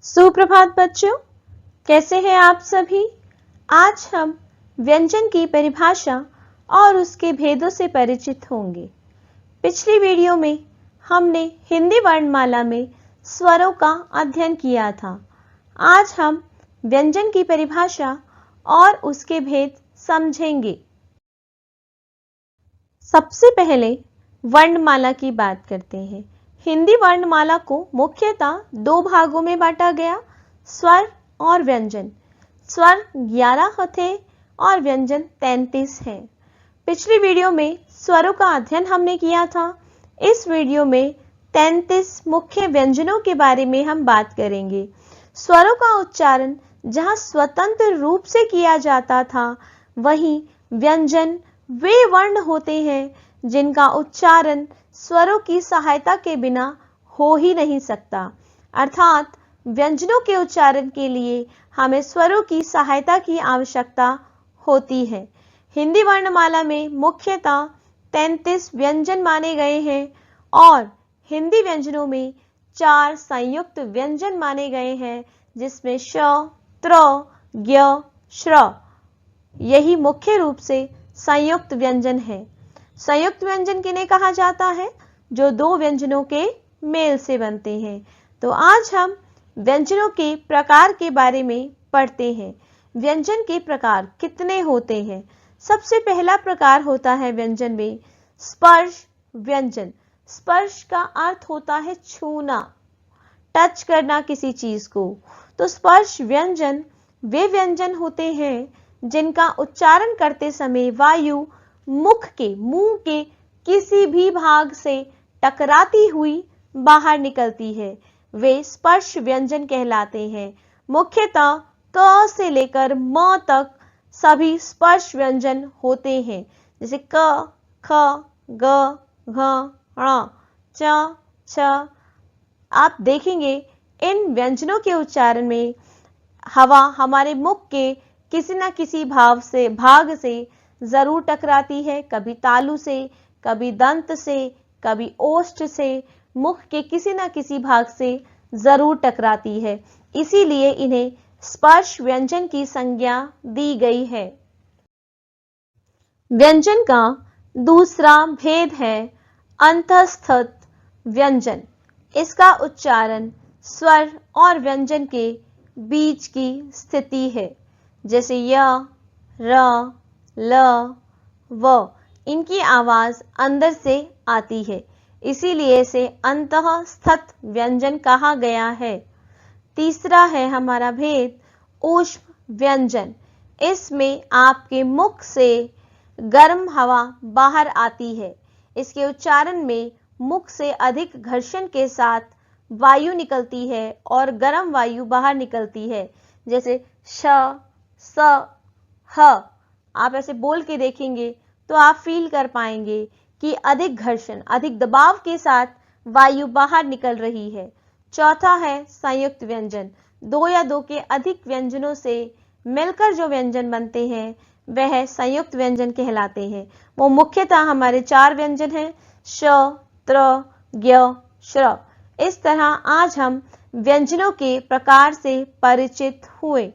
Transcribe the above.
सुप्रभात बच्चों, कैसे हैं आप सभी। आज हम व्यंजन की परिभाषा और उसके भेदों से परिचित होंगे। पिछली वीडियो में हमने हिंदी वर्णमाला में स्वरों का अध्ययन किया था। आज हम व्यंजन की परिभाषा और उसके भेद समझेंगे। सबसे पहले वर्णमाला की बात करते हैं। हिंदी वर्णमाला को मुख्यतः दो भागों में बांटा गया, स्वर और व्यंजन। स्वर 11 होते और व्यंजन 33 है। पिछली वीडियो में स्वरों का अध्ययन हमने किया था। इस वीडियो में 33 मुख्य व्यंजनों के बारे में हम बात करेंगे। स्वरों का उच्चारण जहां स्वतंत्र रूप से किया जाता था, वहीं व्यंजन वे वर्ण होते हैं जिनका उच्चारण स्वरों की सहायता के बिना हो ही नहीं सकता। अर्थात व्यंजनों के उच्चारण के लिए हमें स्वरों की सहायता की आवश्यकता होती है। हिंदी वर्णमाला में मुख्यतः 33 व्यंजन माने गए हैं और हिंदी व्यंजनों में 4 संयुक्त व्यंजन माने गए हैं, जिसमें श, त्र, ज्ञ, श्र यही मुख्य रूप से संयुक्त व्यंजन है। संयुक्त व्यंजन किन्हें कहा जाता है? जो दो व्यंजनों के मेल से बनते हैं। तो आज हम व्यंजनों के प्रकार के बारे में पढ़ते हैं। व्यंजन के प्रकार कितने होते हैं? सबसे पहला प्रकार होता है व्यंजन में स्पर्श व्यंजन। स्पर्श का अर्थ होता है छूना, टच करना किसी चीज को। तो स्पर्श व्यंजन वे व्यंजन होते हैं जिनका उच्चारण करते समय वायु मुंह के किसी भी भाग से टकराती हुई बाहर निकलती है। वे स्पर्श व्यंजन कहलाते हैं। मुख्यतः क से लेकर म तक सभी स्पर्श व्यंजन होते हैं, जैसे क, ख, ग, घ, ण, च, छ। आप देखेंगे इन व्यंजनों के उच्चारण में हवा हमारे मुख के किसी न किसी भाग से जरूर टकराती है। कभी तालु से, कभी दंत से, कभी ओष्ठ से, मुख के किसी न किसी भाग से जरूर टकराती है। इसीलिए इन्हें स्पर्श व्यंजन की संज्ञा दी गई है। व्यंजन का दूसरा भेद है अंतःस्थित व्यंजन। इसका उच्चारण स्वर और व्यंजन के बीच की स्थिति है, जैसे य, र, ल, व। इनकी आवाज अंदर से आती है, इसीलिए इसे अंतःस्थित व्यंजन कहा गया है। तीसरा है हमारा भेद ऊष्म व्यंजन। इसमें आपके मुख से गर्म हवा बाहर आती है। इसके उच्चारण में मुख से अधिक घर्षण के साथ वायु निकलती है और गर्म वायु बाहर निकलती है, जैसे श, स, ह। आप ऐसे बोल के देखेंगे तो आप फील कर पाएंगे कि अधिक घर्षण, अधिक दबाव के साथ वायु बाहर निकल रही है। चौथा है संयुक्त व्यंजन। दो या दो के अधिक व्यंजनों से मिलकर जो व्यंजन बनते हैं वह संयुक्त व्यंजन कहलाते हैं। वो मुख्यतः हमारे 4 व्यंजन हैं, श, त्र, ज्ञ, श्र। इस तरह आज हम व्यंजनों के प्रकार से परिचित हुए।